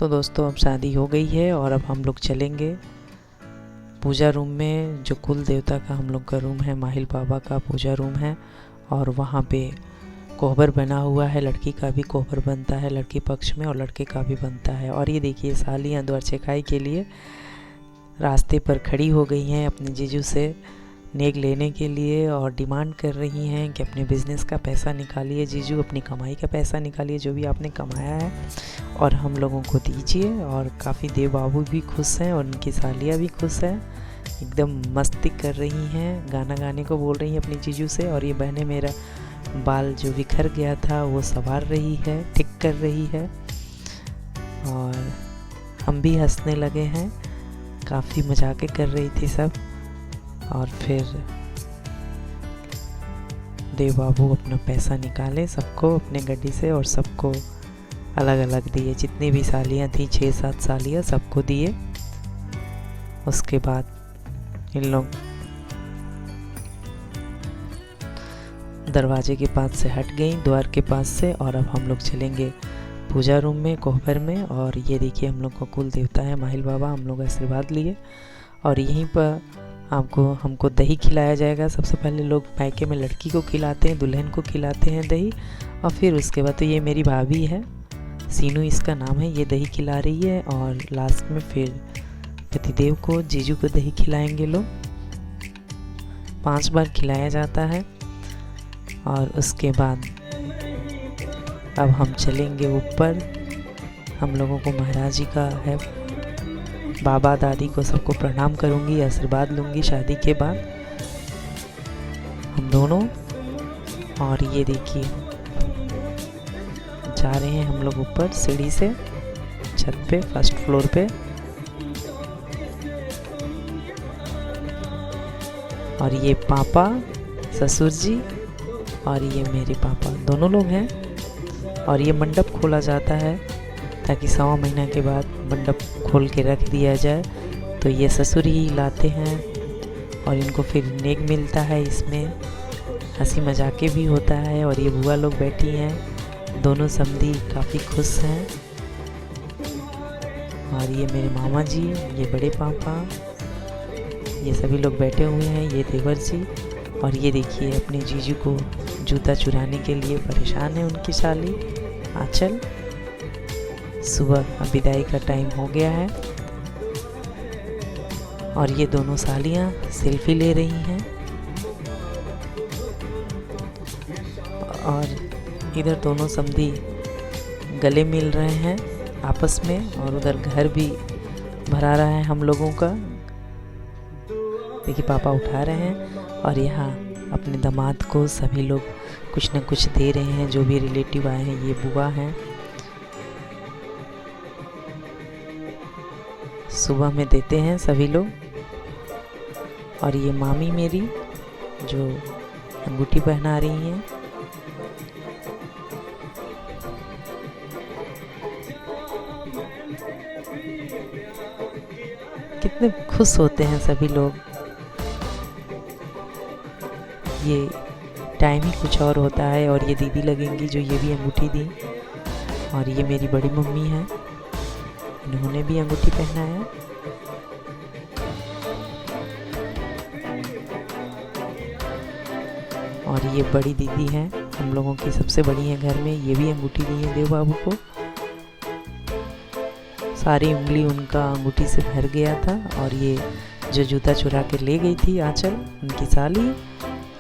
तो दोस्तों अब शादी हो गई है और अब हम लोग चलेंगे पूजा रूम में। जो कुल देवता का हम लोग का रूम है, माहिल बाबा का पूजा रूम है। और वहाँ पे कोहबर बना हुआ है, लड़की का भी कोहबर बनता है लड़की पक्ष में और लड़के का भी बनता है। और ये देखिए सालियाँ द्वार चेकाई के लिए रास्ते पर खड़ी हो गई हैं अपने जीजू से नेक लेने के लिए और डिमांड कर रही हैं कि अपने बिज़नेस का पैसा निकालिए जीजू, अपनी कमाई का पैसा निकालिए, जो भी आपने कमाया है और हम लोगों को दीजिए। और काफ़ी देव बाबू भी खुश हैं और उनकी सालियाँ भी खुश हैं, एकदम मस्ती कर रही हैं, गाना गाने को बोल रही हैं अपनी जीजू से। और ये बहनें मेरा बाल जो बिखर गया था वो संवार रही है, ठीक कर रही है। और हम भी हंसने लगे हैं, काफ़ी मजाके कर रही थी सब। और फिर देव बाबू अपना पैसा निकाले सबको अपने गड्डी से और सबको अलग अलग दिए, जितनी भी सालियाँ थी 6-7 सालियाँ सबको दिए। उसके बाद इन लोग दरवाजे के पास से हट गई, द्वार के पास से। और अब हम लोग चलेंगे पूजा रूम में कोहबर में। और ये देखिए हम लोग का कुल देवता है माहिल बाबा, हम लोग आशीर्वाद लिए। और यहीं पर हमको दही खिलाया जाएगा। सबसे पहले लोग मायके में लड़की को खिलाते हैं, दुल्हन को खिलाते हैं दही। और फिर उसके बाद तो ये मेरी भाभी है, सीनू इसका नाम है, ये दही खिला रही है। और लास्ट में फिर पतिदेव को, जीजू को दही खिलाएंगे लोग। 5 बार खिलाया जाता है। और उसके बाद अब हम चलेंगे ऊपर। हम लोगों को महाराज जी का है, बाबा दादी को सबको प्रणाम करूंगी, आशीर्वाद लूंगी शादी के बाद हम दोनों। और ये देखिए जा रहे हैं हम लोग ऊपर सीढ़ी से छत पे, फर्स्ट फ्लोर पे। और ये पापा, ससुर जी और ये मेरे पापा, दोनों लोग हैं। और ये मंडप खोला जाता है ताकि 1.25 महीना के बाद मंडप खोल के रख दिया जाए। तो ये ससुर ही लाते हैं और इनको फिर नेक मिलता है, इसमें हंसी मजाके भी होता है। और ये बुआ लोग बैठी हैं, दोनों समधी काफ़ी खुश हैं। और ये मेरे मामा जी, ये बड़े पापा, ये सभी लोग बैठे हुए हैं, ये देवर जी। और ये देखिए अपने जीजू को जूता चुराने के लिए परेशान है उनकी साली आंचल। सुबह विदाई का टाइम हो गया है। और ये दोनों सालियाँ सेल्फी ले रही हैं। और इधर दोनों समधी गले मिल रहे हैं आपस में। और उधर घर भी भरा रहा है हम लोगों का। देखिए पापा उठा रहे हैं। और यहाँ अपने दामाद को सभी लोग कुछ न कुछ दे रहे हैं, जो भी रिलेटिव आए हैं। ये बुआ हैं, सुबह में देते हैं सभी लोग। और ये मामी मेरी जो अंगूठी पहना रही हैं। कितने खुश होते हैं सभी लोग। ये टाइम ही कुछ और होता है। और ये दीदी लगेंगी जो ये भी अंगूठी दी। और ये मेरी बड़ी मम्मी है, इन्होंने भी अंगूठी पहनाया। और ये बड़ी दीदी है, हम लोगों की सबसे बड़ी है घर में, ये भी अंगूठी दी है देव बाबू को। सारी उंगली उनका अंगूठी से भर गया था। और ये जो जूता चुरा के ले गई थी आंचल, उनकी साली,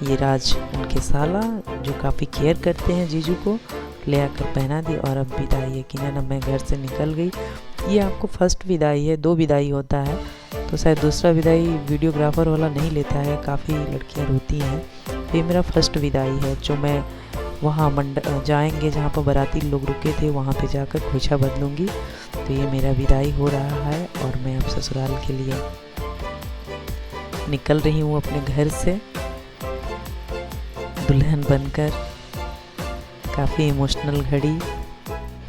ये राज उनके साला, जो काफ़ी केयर करते हैं जीजू को, ले आकर पहना दी। और अब विदाई यकीनन अब मैं घर से निकल गई। ये आपको फर्स्ट विदाई है, 2 विदाई होता है, तो शायद दूसरा विदाई वीडियोग्राफर वाला नहीं लेता है, काफ़ी लड़कियां रोती हैं। ये मेरा फर्स्ट विदाई है, जो मैं वहाँ जाएंगे जहाँ पर बाराती लोग रुके थे, वहाँ पे जाकर खोइछा बदलूँगी। तो ये मेरा विदाई हो रहा है और मैं अब ससुराल के लिए निकल रही हूँ अपने घर से दुल्हन बनकर। काफ़ी इमोशनल घड़ी,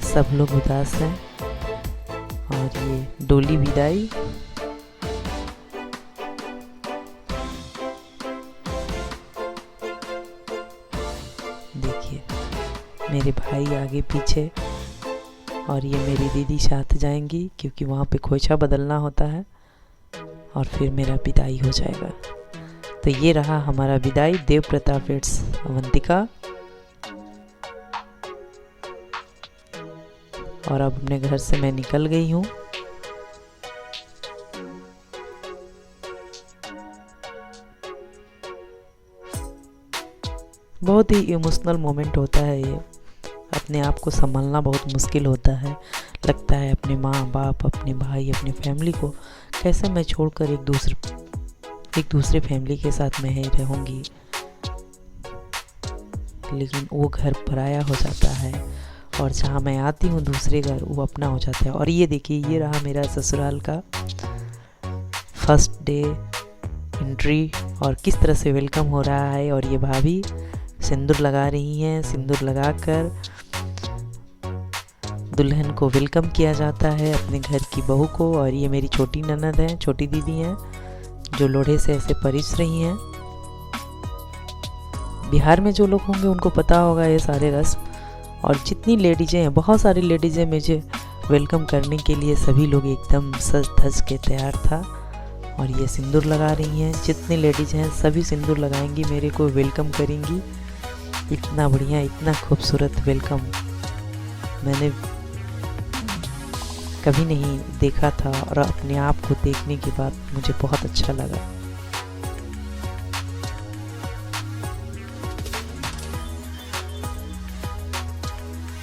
सब लोग उदास हैं। और ये डोली विदाई। देखिए मेरे भाई आगे पीछे और ये मेरी दीदी साथ जाएंगी क्योंकि वहाँ पे खोइछा बदलना होता है और फिर मेरा विदाई हो जाएगा। तो ये रहा हमारा विदाई देव प्रताप वेड्स अवंतिका। और अब अपने घर से मैं निकल गई हूँ। बहुत ही इमोशनल मोमेंट होता है ये, अपने आप को संभालना बहुत मुश्किल होता है। लगता है अपने माँ बाप, अपने भाई, अपनी फैमिली को कैसे मैं छोड़कर एक दूसरे फैमिली के साथ मैं ही रहूँगी। लेकिन वो घर पराया हो जाता है और जहाँ मैं आती हूँ दूसरे घर, वो अपना हो जाता है। और ये देखिए, ये रहा मेरा ससुराल का फर्स्ट डे एंट्री और किस तरह से वेलकम हो रहा है। और ये भाभी सिंदूर लगा रही हैं। सिंदूर लगाकर दुल्हन को वेलकम किया जाता है, अपने घर की बहू को। और ये मेरी छोटी ननद हैं, छोटी दीदी हैं, जो लोढ़े से ऐसे परिस रही हैं। बिहार में जो लोग होंगे उनको पता होगा ये सारे रस्म। और जितनी लेडीज़ें हैं, बहुत सारी लेडीज़ें मुझे वेलकम करने के लिए, सभी लोग एकदम सज धज के तैयार था। और ये सिंदूर लगा रही हैं। जितनी लेडीज़ हैं सभी सिंदूर लगाएंगी, मेरे को वेलकम करेंगी। इतना बढ़िया, इतना खूबसूरत वेलकम मैंने कभी नहीं देखा था और अपने आप को देखने के बाद मुझे बहुत अच्छा लगा।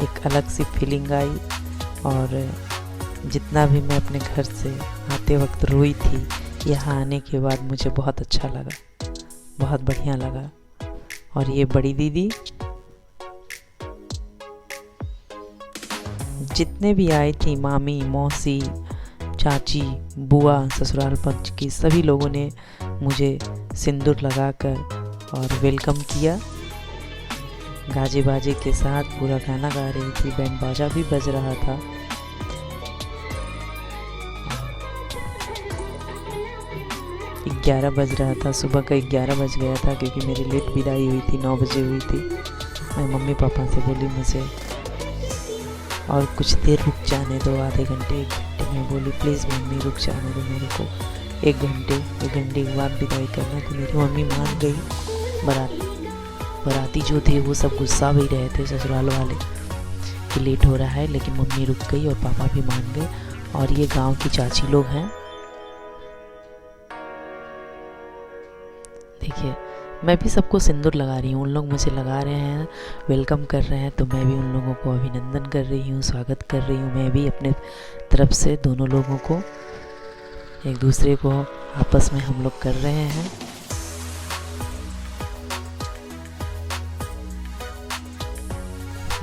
एक अलग सी फीलिंग आई। और जितना भी मैं अपने घर से आते वक्त रोई थी, यहाँ आने के बाद मुझे बहुत अच्छा लगा, बहुत बढ़िया लगा। और ये बड़ी दीदी, जितने भी आई थी, मामी, मौसी, चाची, बुआ, ससुराल पक्ष की सभी लोगों ने मुझे सिंदूर लगाकर और वेलकम किया। गाजे बाजे के साथ पूरा गाना गा रही थी, बैंड बाजा भी बज रहा था। 11 बज रहा था, सुबह का 11 बज गया था क्योंकि मेरी लेट विदाई हुई थी, 9 बजे हुई थी। मैं मम्मी पापा से बोली मुझे और कुछ देर रुक जाने दो, आधे घंटे 1 घंटे। मैं बोली प्लीज़ मम्मी रुक जाने दो मेरे को 1 घंटे के बाद विदाई करना। तो मेरी मम्मी मान गई। बराती जो थे वो सब गुस्सा भी रहे थे, ससुराल वाले, कि लेट हो रहा है, लेकिन मम्मी रुक गई और पापा भी मान गए। और ये गांव की चाची लोग हैं, देखिए मैं भी सबको सिंदूर लगा रही हूँ। उन लोग मुझे लगा रहे हैं, वेलकम कर रहे हैं, तो मैं भी उन लोगों को अभिनंदन कर रही हूँ, स्वागत कर रही हूँ। मैं भी अपने तरफ से दोनों लोगों को, एक दूसरे को आपस में हम लोग कर रहे हैं।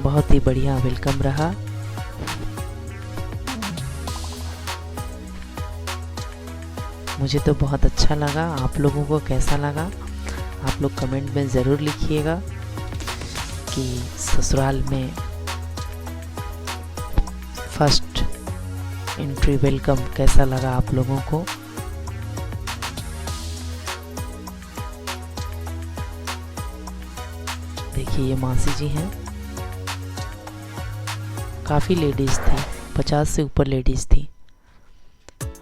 बहुत ही बढ़िया वेलकम रहा। मुझे तो बहुत अच्छा लगा। आप लोगों को कैसा लगा आप लोग कमेंट में ज़रूर लिखिएगा कि ससुराल में फर्स्ट एंट्री वेलकम कैसा लगा आप लोगों को। देखिए ये मासी जी हैं, काफ़ी लेडीज़ थी, 50 से ऊपर लेडीज़ थी।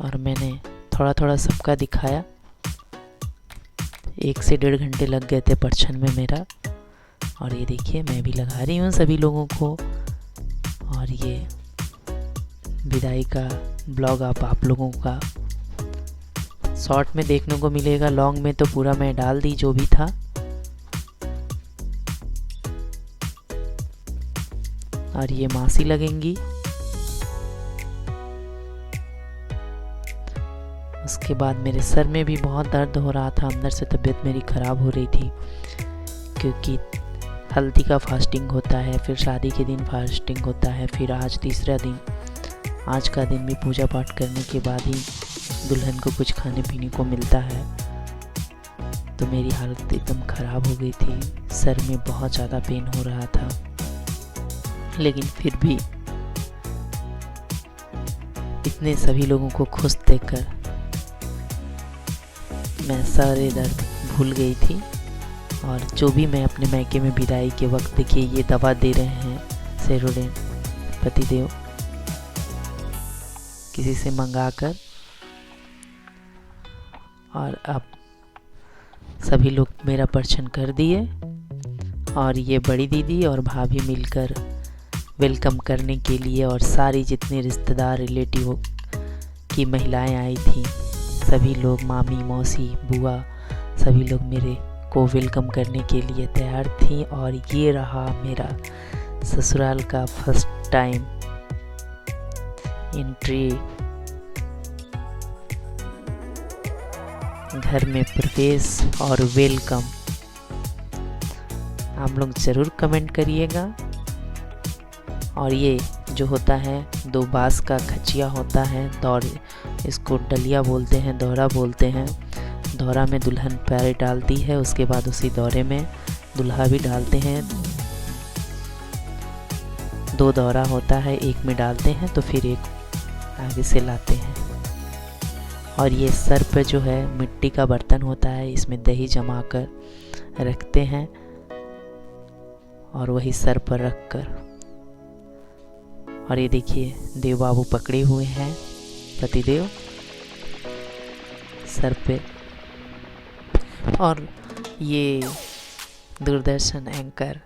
और मैंने थोड़ा थोड़ा सबका दिखाया। 1 से 1.5 घंटे लग गए थे परछन में मेरा। और ये देखिए मैं भी लगा रही हूँ सभी लोगों को। और ये विदाई का ब्लॉग आप लोगों का शॉर्ट में देखने को मिलेगा, लॉन्ग में तो पूरा मैं डाल दी जो भी था। और ये मासी लगेंगी। उसके बाद मेरे सर में भी बहुत दर्द हो रहा था, अंदर से तबीयत मेरी ख़राब हो रही थी, क्योंकि हल्दी का फास्टिंग होता है, फिर शादी के दिन फास्टिंग होता है, फिर आज तीसरा दिन। आज का दिन भी पूजा पाठ करने के बाद ही दुल्हन को कुछ खाने पीने को मिलता है। तो मेरी हालत एकदम ख़राब हो गई थी, सर में बहुत ज़्यादा पेन हो रहा था। लेकिन फिर भी इतने सभी लोगों को खुश देखकर मैं सारे दर्द भूल गई थी। और जो भी मैं अपने मायके में विदाई के वक्त, देखिए ये दवा दे रहे हैं सेरोडेन पतिदेव, किसी से मंगा कर। और अब सभी लोग मेरा दर्शन कर दिए और ये बड़ी दीदी और भाभी मिलकर वेलकम करने के लिए, और सारी जितने रिश्तेदार रिलेटिव की महिलाएं आई थी, सभी लोग, मामी, मौसी, बुआ, सभी लोग मेरे को वेलकम करने के लिए तैयार थी। और ये रहा मेरा ससुराल का फर्स्ट टाइम एंट्री, घर में प्रवेश और वेलकम। आप लोग ज़रूर कमेंट करिएगा। और ये जो होता है 2 बांस का खचिया होता है, दौड़, इसको डलिया बोलते हैं, दौरा बोलते हैं। दौरा में दुल्हन पैर डालती है, उसके बाद उसी दौरे में दूल्हा भी डालते हैं। 2 दौरा होता है, एक में डालते हैं तो फिर एक आगे से लाते हैं। और ये सर पे जो है मिट्टी का बर्तन होता है, इसमें दही जमा कर रखते हैं और वही सर पर रख कर। और ये देखिए देव बाबू पकड़े हुए हैं पतिदेव सर पे। और ये दूरदर्शन एंकर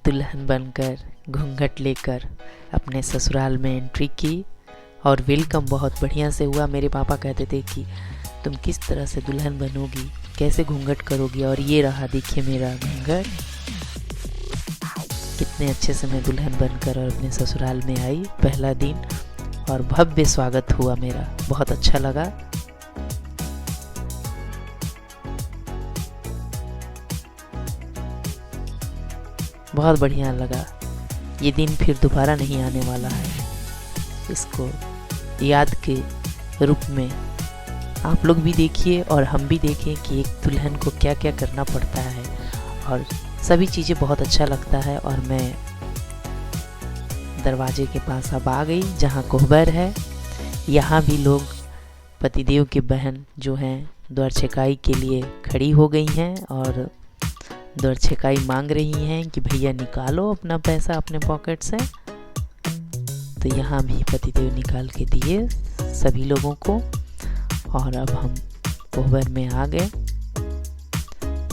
दुल्हन बनकर घूंघट लेकर अपने ससुराल में एंट्री की और वेलकम बहुत बढ़िया से हुआ। मेरे पापा कहते थे कि तुम किस तरह से दुल्हन बनोगी, कैसे घूंघट करोगी, और ये रहा देखिए मेरा घूंघट। कितने अच्छे से मैं दुल्हन बनकर और अपने ससुराल में आई पहला दिन, और भव्य स्वागत हुआ मेरा, बहुत अच्छा लगा। बहुत बढ़िया लगा। ये दिन फिर दोबारा नहीं आने वाला है। इसको याद के रूप में आप लोग भी देखिए और हम भी देखें कि एक दुल्हन को क्या क्या करना पड़ता है, और सभी चीज़ें बहुत अच्छा लगता है। और मैं दरवाजे के पास अब आ गई जहाँ कोहबर है। यहाँ भी लोग पतिदेव की बहन जो हैं द्वार छेकाई के लिए खड़ी हो गई हैं और द्वार छेकाई मांग रही हैं कि भैया निकालो अपना पैसा अपने पॉकेट से। तो यहाँ भी पतिदेव निकाल के दिए सभी लोगों को। और अब हम कोहबर में आ गए।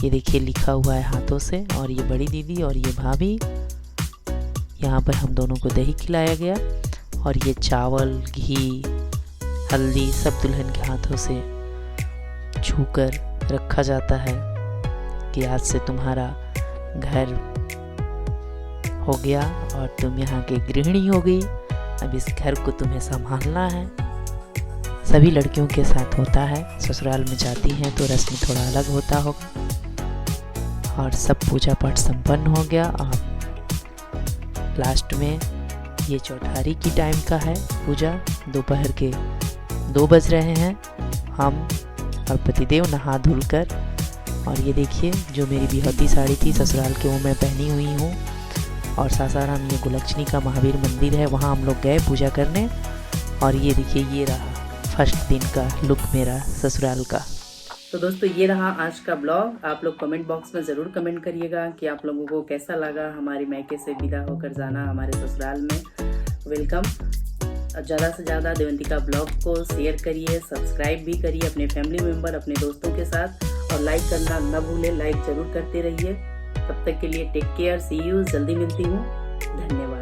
ये देखिए लिखा हुआ है हाथों से, और ये बड़ी दीदी और ये भाभी, यहाँ पर हम दोनों को दही खिलाया गया। और ये चावल, घी, हल्दी सब दुल्हन के हाथों से छूकर रखा जाता है कि आज से तुम्हारा घर हो गया और तुम यहाँ की गृहिणी हो गई। अब इस घर को तुम्हें संभालना है। सभी लड़कियों के साथ होता है, ससुराल में जाती हैं तो रस्म थोड़ा अलग होता होगा। और सब पूजा पाठ संपन्न हो गया। और लास्ट में ये चौठारी की टाइम का है पूजा। दोपहर के 2 बज रहे हैं। हम और पतिदेव नहा धुल कर, और ये देखिए जो मेरी बिहौती साड़ी थी ससुराल के वो मैं पहनी हुई हूँ। और सासाराम ये गुलक्ष्मी का महावीर मंदिर है, वहाँ हम लोग गए पूजा करने। और ये देखिए ये रहा फर्स्ट दिन का लुक मेरा ससुराल का। तो दोस्तों ये रहा आज का ब्लॉग। आप लोग कमेंट बॉक्स में ज़रूर कमेंट करिएगा कि आप लोगों को कैसा लगा हमारी मायके से विदा होकर जाना हमारे ससुराल में। वेलकम। ज़्यादा से ज़्यादा देवंतिका ब्लॉग को शेयर करिए, सब्सक्राइब भी करिए अपने फैमिली मेम्बर, अपने दोस्तों के साथ, और लाइक करना न भूलें। लाइक ज़रूर करते रहिए। तब तक के लिए टेक केयर, सी यू, जल्दी मिलती हूँ। धन्यवाद।